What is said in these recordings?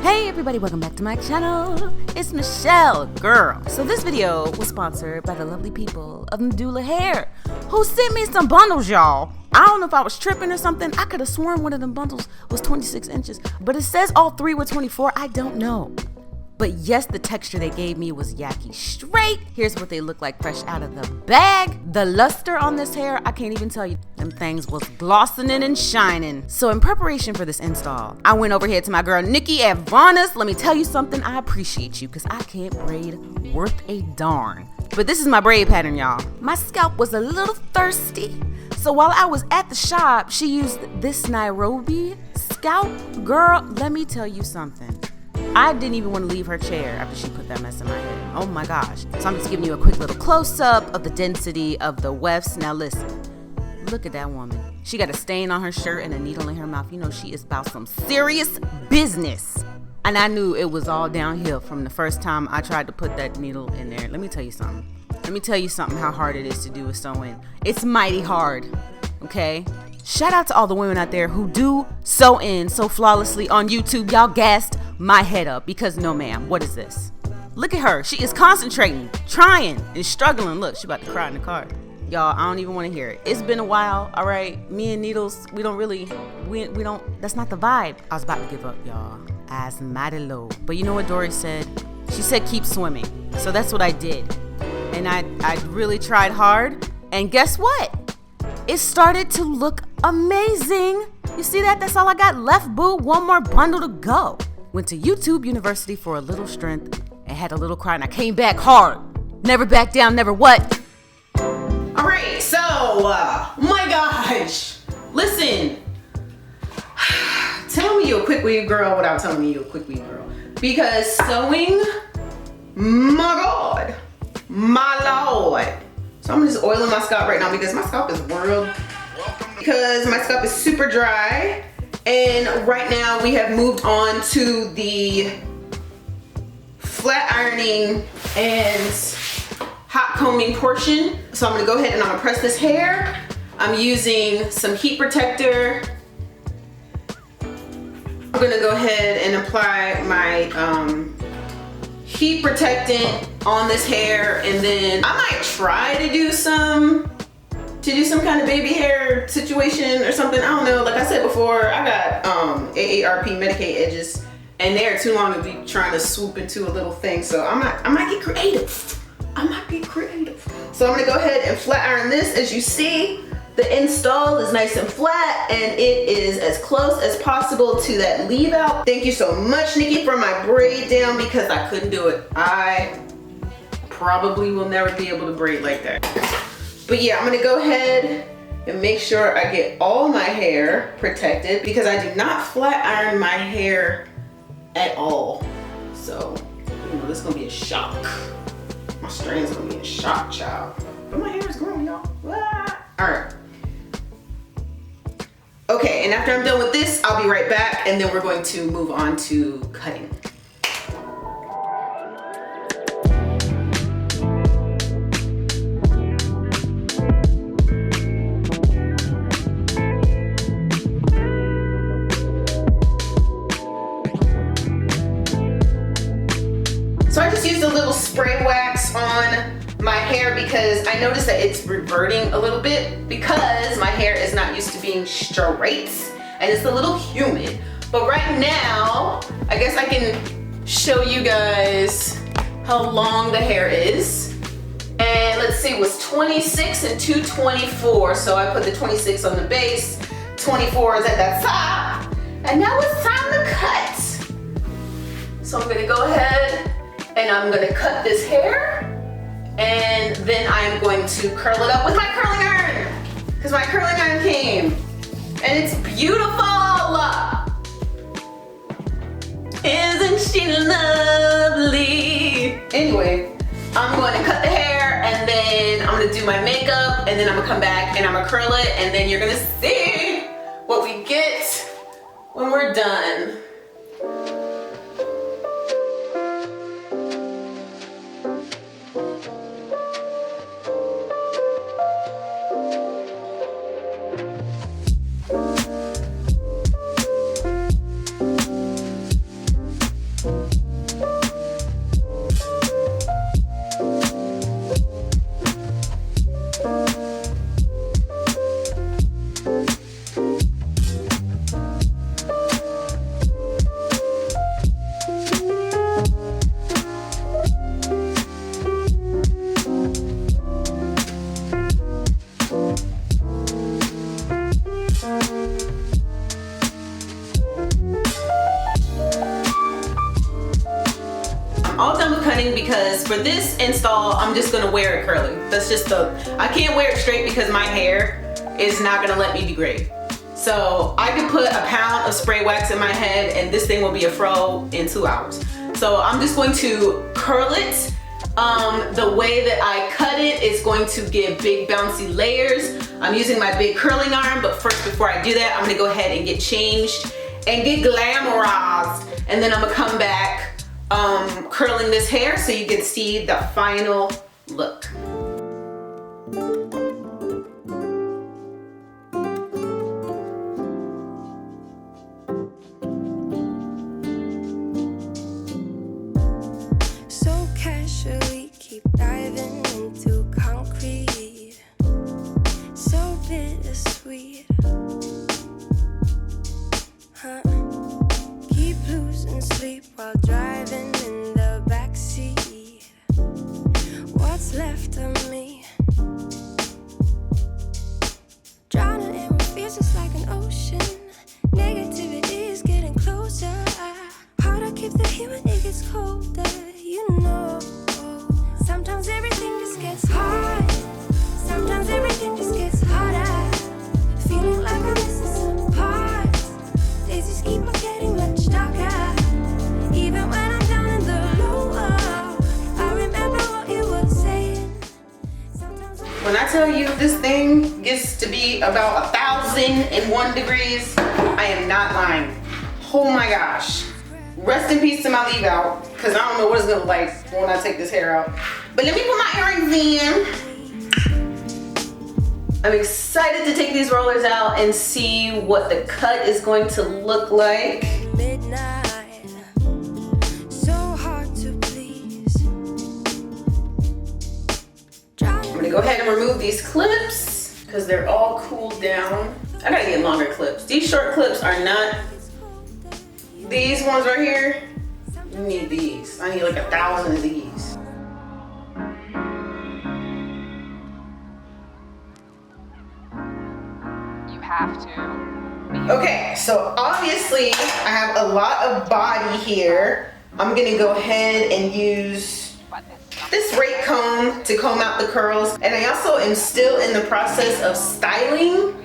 Hey everybody, welcome back to my channel. It's Michelle, girl. So this video was sponsored by the lovely people of NADULAHair, who sent me some bundles, y'all. I don't know if I was tripping or something. I could have sworn one of them bundles was 26 inches, but it says all three were 24. I don't know. But yes, the texture they gave me was YAKI straight. Here's what they look like fresh out of the bag. The luster on this hair, I can't even tell you. Them things was glossing and shining. So in preparation for this install, I went over here to my girl Nikki at Vonna's. Let me tell you something, I appreciate you because I can't braid worth a darn. But this is my braid pattern, y'all. My scalp was a little thirsty. So while I was at the shop, she used this Nairobi scalp. Girl, let me tell you something. I didn't even want to leave her chair after she put that mess in my head. Oh my gosh. So I'm just giving you a quick little close-up of the density of the wefts. Now listen, look at that woman. She got a stain on her shirt and a needle in her mouth. You know she is about some serious business. And I knew it was all downhill from the first time I tried to put that needle in there. Let me tell you something. Let me tell you something how hard it is to do a sew-in. It's mighty hard, okay? Shout out to all the women out there who do sew-in so flawlessly on YouTube. Y'all gassed my head up because no ma'am, what is this? Look at her. She is concentrating, trying, and struggling. Look, she about to cry in the car. Y'all, I don't even want to hear it. It's been a while, all right? Me and needles, we don't, that's not the vibe. I was about to give up, y'all. Eyes mighty low. But you know what Dory said? She said keep swimming. So that's what I did. And I really tried hard. And guess what? It started to look amazing. You see that? That's all I got left, boo. One more bundle to go. Went to YouTube University for a little strength and had a little cry, and I came back hard. Never back down, never what? All right, so, my gosh. Listen, telling me you a quick weave girl without telling me you a quick weave girl. Because sewing, my God, my Lord. So I'm just oiling my scalp right now because my scalp is because my scalp is super dry. And right now we have moved on to the flat ironing and hot combing portion. So I'm gonna go ahead and I'm gonna press this hair. I'm using some heat protector. I'm gonna go ahead and apply my heat protectant on this hair, and then I might try to do some kind of baby hair situation or something. I don't know. Like I said before, I got AARP Medicaid edges, and they are too long to be trying to swoop into a little thing. So I might get creative. I might get creative. So I'm gonna go ahead and flat iron this. As you see, the install is nice and flat, and it is as close as possible to that leave out. Thank you so much, Nikki, for my braid down because I couldn't do it. I probably will never be able to braid like that. But yeah, I'm gonna go ahead and make sure I get all my hair protected because I do not flat iron my hair at all. So, you know, this is gonna be a shock. My strands are gonna be in shock, child. But my hair is growing, y'all. Ah. All right. Okay, and after I'm done with this, I'll be right back, and then we're going to move on to cutting. So I just used a little spray wax on my hair because I noticed that it's reverting a little bit because my hair is not used to being straight and it's a little humid. But right now, I guess I can show you guys how long the hair is. And let's see, it was 26 and 224. So I put the 26 on the base, 24 is at that top. And now it's time to cut. So I'm gonna go ahead and I'm gonna cut this hair. And then I'm going to curl it up with my curling iron because my curling iron came and it's beautiful. Isn't she lovely? Anyway, I'm going to cut the hair and then I'm gonna do my makeup and then I'm gonna come back and I'm gonna curl it and then you're gonna see what we get when we're done. All done with cutting because for this install, I'm just gonna wear it curly. That's just I can't wear it straight because my hair is not gonna let me degrade. So I can put a pound of spray wax in my head and this thing will be a fro in 2 hours. So I'm just going to curl it. The way that I cut it is going to give big bouncy layers. I'm using my big curling iron, but first before I do that, I'm gonna go ahead and get changed and get glamorized. And then I'm gonna come back curling this hair so you can see the final look. So casually keep diving into concrete, so bittersweet, huh? Keep losing sleep while driving in the backseat. What's left of me? Drowning in what feels just like an ocean. Negativity is getting closer. Hard to keep the heat when it gets colder. You know, sometimes everything just gets hard. Sometimes everything just gets harder. Feeling like I'm missing some parts. Days just keep on getting much darker. Even when I'm down in the lower, I remember what you were saying. When I tell you this thing gets to be about 1,001 degrees, I am not lying. Oh my gosh. Rest in peace to my leave out, because I don't know what it's gonna look like when I take this hair out. But let me put my earrings in. I'm excited to take these rollers out and see what the cut is going to look like. Midnight, so hard to please. I'm gonna go ahead and remove these clips because they're all cooled down. I gotta get longer clips. These short clips are not, these ones right here, you need these. I need like 1,000 of these. You have to. Okay, so obviously I have a lot of body here. I'm gonna go ahead and use this rake comb to comb out the curls. And I also am still in the process of styling.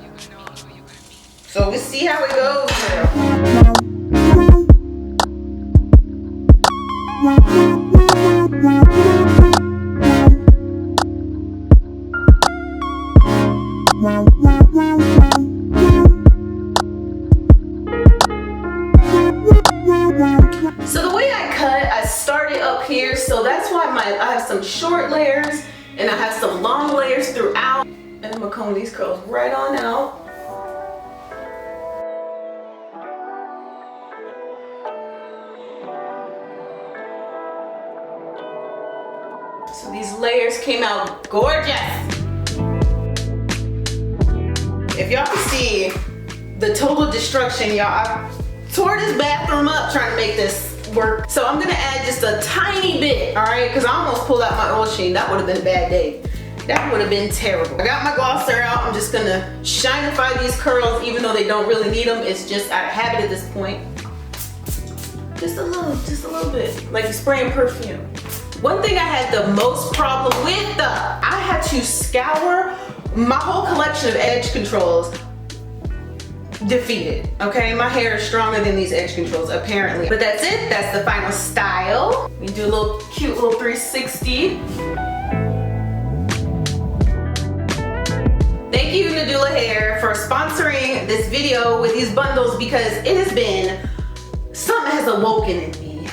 So we'll see how it goes now. So the way I cut, I started up here, so that's why I have some short layers and I have some long layers throughout. And I'm gonna comb these curls right on out. So these layers came out gorgeous. If y'all can see the total destruction, y'all, I tore this bathroom up trying to make this work. So I'm gonna add just a tiny bit, all right? Because I almost pulled out my oil sheen. That would have been a bad day. That would have been terrible. I got my glosser out. I'm just gonna shinify these curls even though they don't really need them. It's just out of habit at this point. Just a little bit, like spraying perfume. One thing I had the most problem with, I had to scour my whole collection of edge controls. Defeated, okay? My hair is stronger than these edge controls, apparently. But that's it, that's the final style. We do a little cute little 360. Thank you, NADULAHair, for sponsoring this video with these bundles because it has been, something has awoken in me.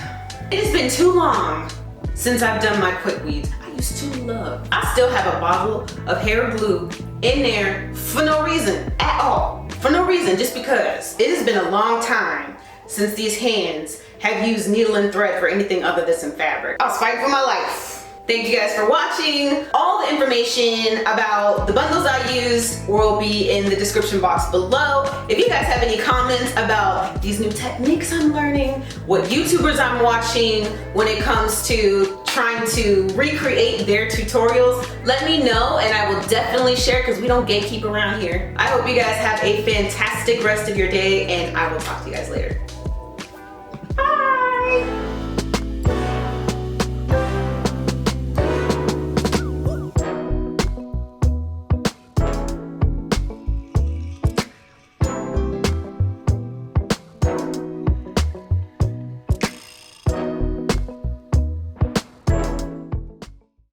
It has been too long since I've done my quick weeds. I used to love. I still have a bottle of hair glue in there for no reason at all. For no reason, just because. It has been a long time since these hands have used needle and thread for anything other than some fabric. I was fighting for my life. Thank you guys for watching. All the information about the bundles I use will be in the description box below. If you guys have any comments about these new techniques I'm learning, what YouTubers I'm watching when it comes to trying to recreate their tutorials, let me know and I will definitely share, because we don't gatekeep around here. I hope you guys have a fantastic rest of your day and I will talk to you guys later.